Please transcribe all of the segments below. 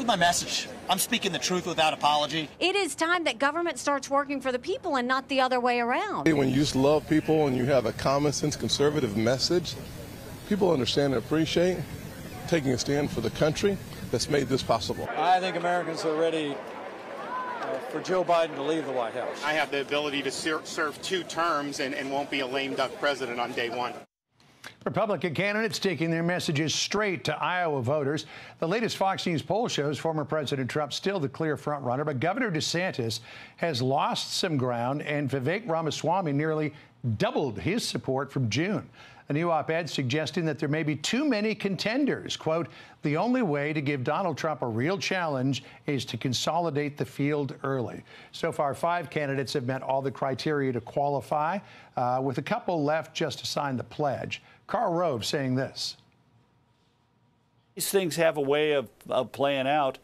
with my message. I'm speaking the truth without apology. It is time that government starts working for the people and not the other way around. When you just love people and you have a common sense conservative message, people understand and appreciate taking a stand for the country that's made this possible. I think Americans are ready for Joe Biden to leave the White House. I have the ability to serve 2 terms and won't be a lame duck president on day 1. Republican candidates taking their messages straight to Iowa voters. The latest Fox News poll shows former President Trump still the clear frontrunner, but Governor DeSantis has lost some ground, and Vivek Ramaswamy nearly doubled his support from June. A new op-ed suggesting that there may be too many contenders. Quote, the only way to give Donald Trump a real challenge is to consolidate the field early. So far, 5 candidates have met all the criteria to qualify, with a couple left just to sign the pledge. Karl Rove saying this. These things have a way of playing out.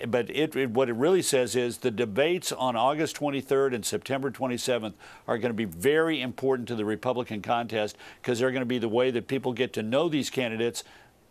But what it really says is the debates on August 23rd and September 27th are going to be very important to the Republican contest, because they're going to be the way that people get to know these candidates,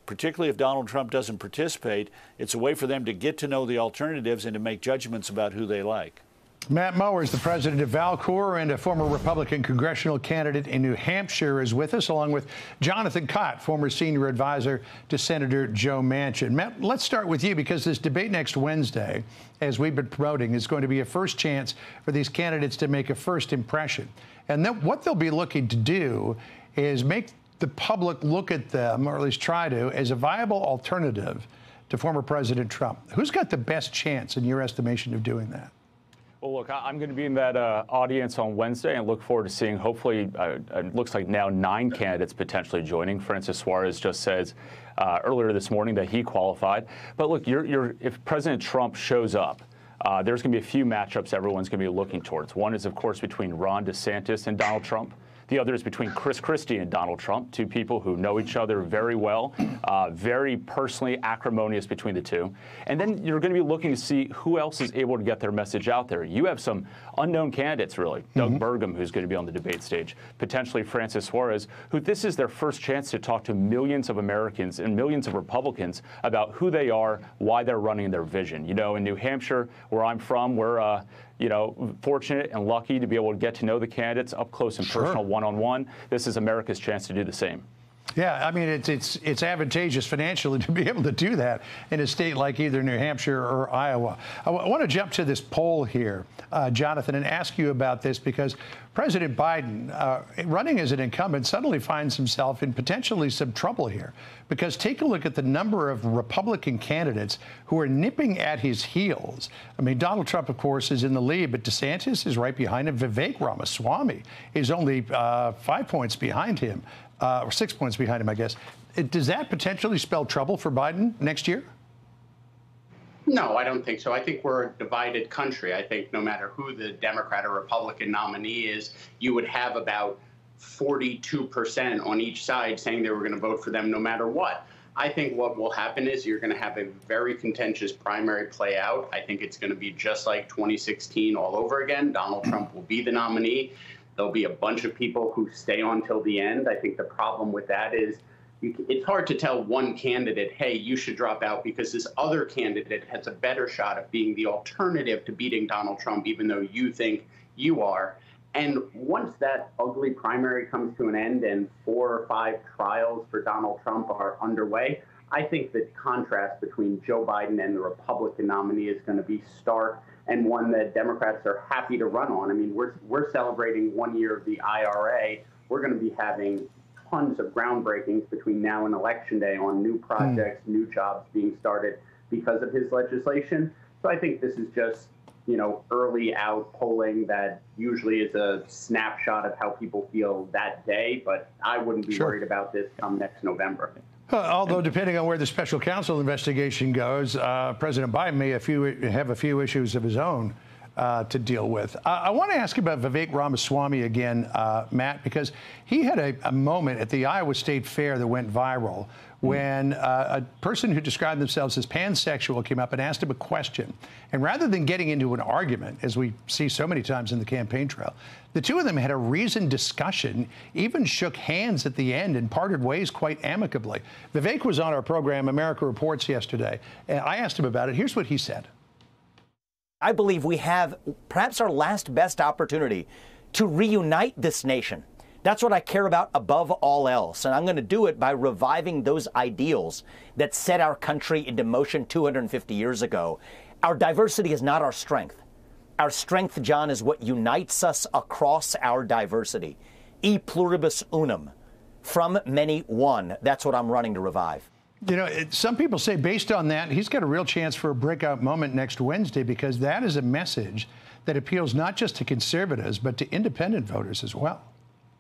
particularly if Donald Trump doesn't participate. It's a way for them to get to know the alternatives and to make judgments about who they like. Matt Mower is the president of Valcour, and a former Republican congressional candidate in New Hampshire is with us, along with Jonathan Cott, former senior advisor to Senator Joe Manchin. Matt, let's start with you, because this debate next Wednesday, as we've been promoting, is going to be a first chance for these candidates to make a first impression. And then what they'll be looking to do is make the public look at them, or at least try to, as a viable alternative to former President Trump. Who's got the best chance, in your estimation, of doing that? Well, look, I'm going to be in that audience on Wednesday and look forward to seeing, hopefully, it looks like now 9 candidates potentially joining. Francis Suarez just says earlier this morning that he qualified. But look, if President Trump shows up, there's going to be a few matchups everyone's going to be looking towards. One is, of course, between Ron DeSantis and Donald Trump. The other is between Chris Christie and Donald Trump, 2 people who know each other very well, very personally acrimonious between the two. And then you're going to be looking to see who else is able to get their message out there. You have some unknown candidates, really. Doug Burgum, who's going to be on the debate stage, potentially Francis Suarez, who this is their first chance to talk to millions of Americans and millions of Republicans about who they are, why they're running, their vision. You know, in New Hampshire, where I'm from, we're fortunate and lucky to be able to get to know the candidates up close and personal, one-on-one. This is America's chance to do the same. Yeah, I mean, it's advantageous financially to be able to do that in a state like either New Hampshire or Iowa. I want to jump to this poll here, Jonathan, and ask you about this, because President Biden, running as an incumbent, suddenly finds himself in potentially some trouble here. Because take a look at the number of Republican candidates who are nipping at his heels. I mean, Donald Trump, of course, is in the lead, but DeSantis is right behind him. Vivek Ramaswamy is only 5 points behind him. Or 6 points behind him, I guess. Does that potentially spell trouble for Biden next year? No, I don't think so. I think we're a divided country. I think no matter who the Democrat or Republican nominee is, you would have about 42% on each side saying they were going to vote for them no matter what. I think what will happen is you're going to have a very contentious primary play out. I think it's going to be just like 2016 all over again. Donald Trump will be the nominee. There'll be a bunch of people who stay on till the end. I think the problem with that is it's hard to tell one candidate, hey, you should drop out, because this other candidate has a better shot of being the alternative to beating Donald Trump, even though you think you are. And once that ugly primary comes to an end and 4 or 5 trials for Donald Trump are underway, I think the contrast between Joe Biden and the Republican nominee is going to be stark, and one that Democrats are happy to run on. I mean, we're celebrating 1 year of the IRA. We're going to be having tons of groundbreakings between now and Election Day on new projects, new jobs being started because of his legislation. So I think this is just, early out polling that usually is a snapshot of how people feel that day, but I wouldn't be worried about this come next November. Although, depending on where the special counsel investigation goes, President Biden may have a few issues of his own to deal with. I want to ask you about Vivek Ramaswamy again, Matt, because he had a moment at the Iowa State Fair that went viral when a person who described themselves as pansexual came up and asked him a question. And rather than getting into an argument, as we see so many times in the campaign trail, the two of them had a reasoned discussion, even shook hands at the end and parted ways quite amicably. Vivek was on our program, America Reports, yesterday, and I asked him about it. Here's what he said. I believe we have perhaps our last best opportunity to reunite this nation. That's what I care about above all else. And I'm going to do it by reviving those ideals that set our country into motion 250 years ago. Our diversity is not our strength. Our strength, John, is what unites us across our diversity. E pluribus unum. From many, one. That's what I'm running to revive. You know, some people say based on that, he's got a real chance for a breakout moment next Wednesday, because that is a message that appeals not just to conservatives, but to independent voters as well.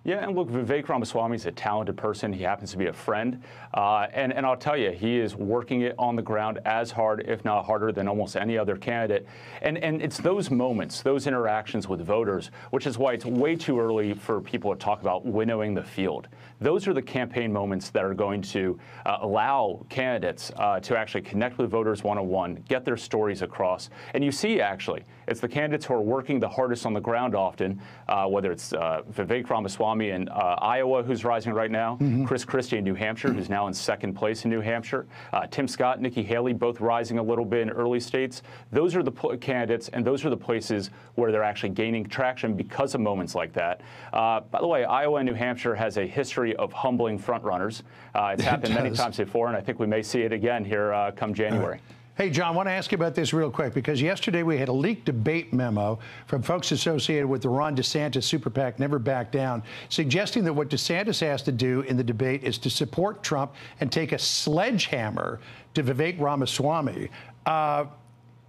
Yeah, and look, Vivek Ramaswamy is a talented person. He happens to be a friend. And I'll tell you, he is working it on the ground as hard, if not harder, than almost any other candidate. And it's those moments, those interactions with voters, which is why it's way too early for people to talk about winnowing the field. Those are the campaign moments that are going to allow candidates to actually connect with voters one-on-one, get their stories across. And you see, actually, it's the candidates who are working the hardest on the ground often, whether it's Vivek Ramaswamy in Iowa, who's rising right now, Chris Christie in New Hampshire, who's now in second place in New Hampshire, Tim Scott, Nikki Haley, both rising a little bit in early states. Those are the candidates, and those are the places where they're actually gaining traction because of moments like that. By the way, Iowa and New Hampshire has a history of humbling frontrunners. It's happened many times before, and I think we may see it again here come January. Hey, John, I want to ask you about this real quick, because yesterday we had a leaked debate memo from folks associated with the Ron DeSantis super PAC Never Back Down, suggesting that what DeSantis has to do in the debate is to support Trump and take a sledgehammer to Vivek Ramaswamy.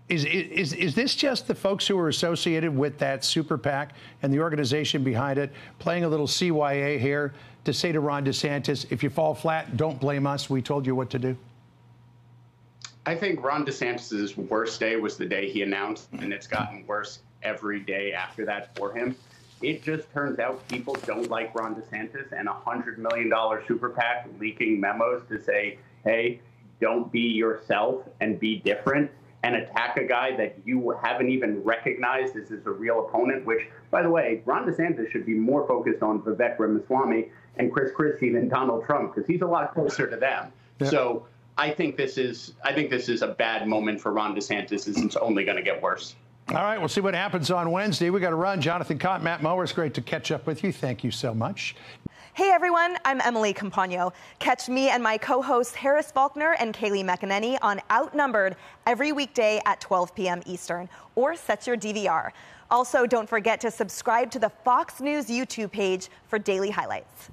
Is this just the folks who are associated with that super PAC and the organization behind it playing a little CYA here to say to Ron DeSantis, if you fall flat, don't blame us, we told you what to do? I think Ron DeSantis' worst day was the day he announced, and it's gotten worse every day after that for him. It just turns out people don't like Ron DeSantis, and a $100 million super PAC leaking memos to say, hey, don't be yourself and be different, and attack a guy that you haven't even recognized as a real opponent, which, by the way, Ron DeSantis should be more focused on Vivek Ramaswamy and Chris Christie than Donald Trump, because he's a lot closer to them. Yeah. So I think this is a bad moment for Ron DeSantis, and it's only going to get worse. All right, we'll see what happens on Wednesday. We got to run. Jonathan Cott, Matt Mower, it's great to catch up with you. Thank you so much. Hey everyone, I'm Emily Campagno. Catch me and my co-hosts Harris Faulkner and Kaylee McEnany on Outnumbered every weekday at 12 p.m. Eastern, or set your DVR. Also, don't forget to subscribe to the Fox News YouTube page for daily highlights.